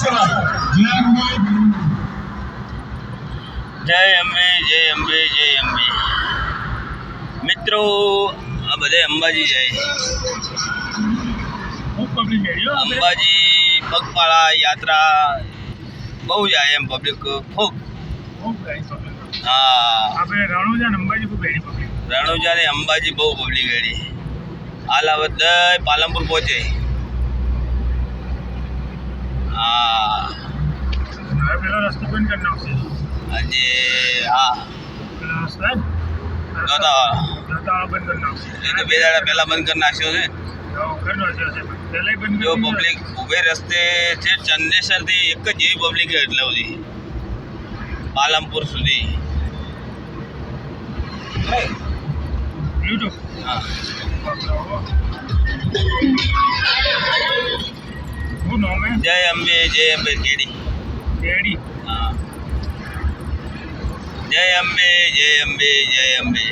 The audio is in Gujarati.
જય અંબે જય અંબે જય અંબે મિત્રો આ બધે અંબાજી જાય અંબાજી પગપાળા યાત્રા બહુ જાય એમ પબ્લિક ખૂબ હા રણુજા ને અંબાજી બહુ પબ્લિક ગાડી હાલ આ બધા પાલનપુર પહોંચે હા આજે હા એ તો 2 દાડા પહેલા બંધ કરી નાખ્યો છે જો પબ્લિક ઉભે રસ્તે છે ચંદેસરથી એક જ એવી પબ્લિક એટલે સુધી પાલનપુર સુધી હા જય અંબે કેડી હા જય અંબે જય અંબે જય અંબે